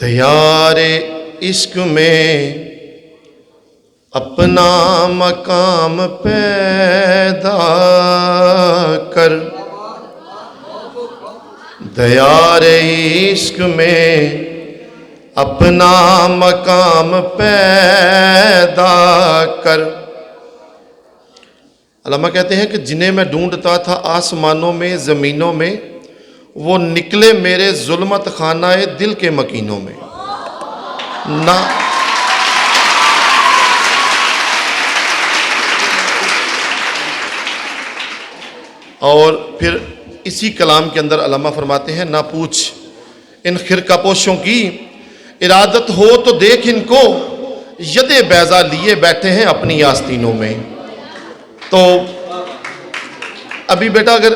دیار عشق میں اپنا مقام پیدا کر، دیار عشق میں اپنا مقام پیدا کر۔ علامہ کہتے ہیں کہ جنہیں میں ڈھونڈتا تھا آسمانوں میں زمینوں میں، وہ نکلے میرے ظلمت خانہ دل کے مکینوں میں۔ نہ اور پھر اسی کلام کے اندر علامہ فرماتے ہیں، نہ پوچھ ان خرقہ پوشوں کی، ارادت ہو تو دیکھ ان کو، ید بیضا لیے بیٹھے ہیں اپنی آستینوں میں۔ تو ابھی بیٹا اگر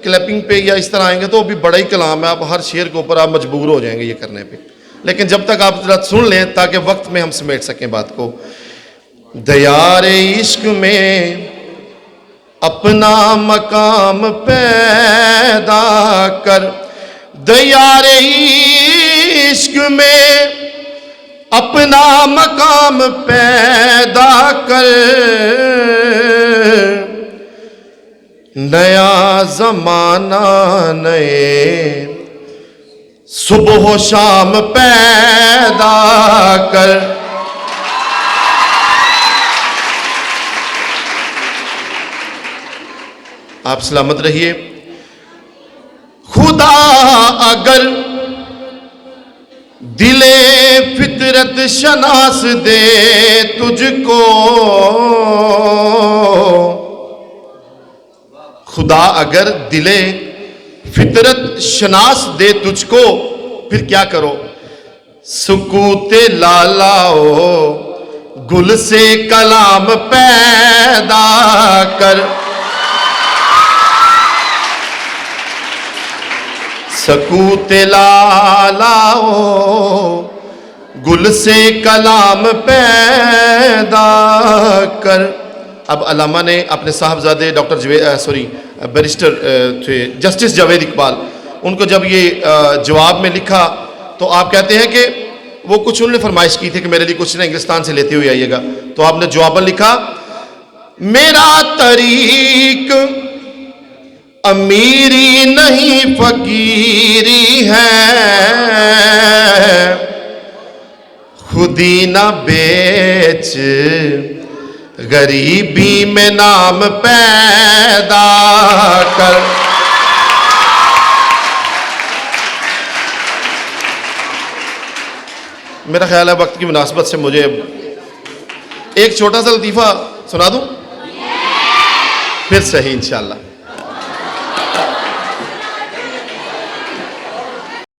کلیپنگ پہ یا اس طرح آئیں گے تو ابھی بڑا ہی کلام ہے، آپ ہر شعر کے اوپر آپ مجبور ہو جائیں گے یہ کرنے پہ، لیکن جب تک آپ ذرا سن لیں تاکہ وقت میں ہم سمیٹ سکیں بات کو۔ دیار عشق میں اپنا مقام پیدا کر، دیار عشق میں اپنا مقام پیدا کر، نیا زمانہ نئے صبح و شام پیدا کر۔ آپ سلامت رہیے۔ خدا اگر دل فطرت شناس دے تجھ کو، خدا اگر دل فطرت شناس دے تجھ کو، پھر کیا کرو؟ سکوت لالاؤ گل سے کلام پیدا کر، سکوت لالاؤ گل سے کلام پیدا کر۔ اب علامہ نے اپنے صاحبزادے ڈاکٹر بیرسٹر تھے جسٹس جاوید اقبال، ان کو جب یہ جواب میں لکھا تو آپ کہتے ہیں کہ وہ کچھ انہوں نے فرمائش کی تھی کہ میرے لیے کچھ نہ انگلستان سے لیتے ہوئے آئیے گا، تو آپ نے جواباً لکھا، میرا طریق امیری نہیں فقیری ہے، خودی نہ بیچ غریبی میں نام پیدا کر۔ میرا خیال ہے وقت کی مناسبت سے مجھے ایک چھوٹا سا لطیفہ سنا دوں، پھر صحیح انشاءاللہ۔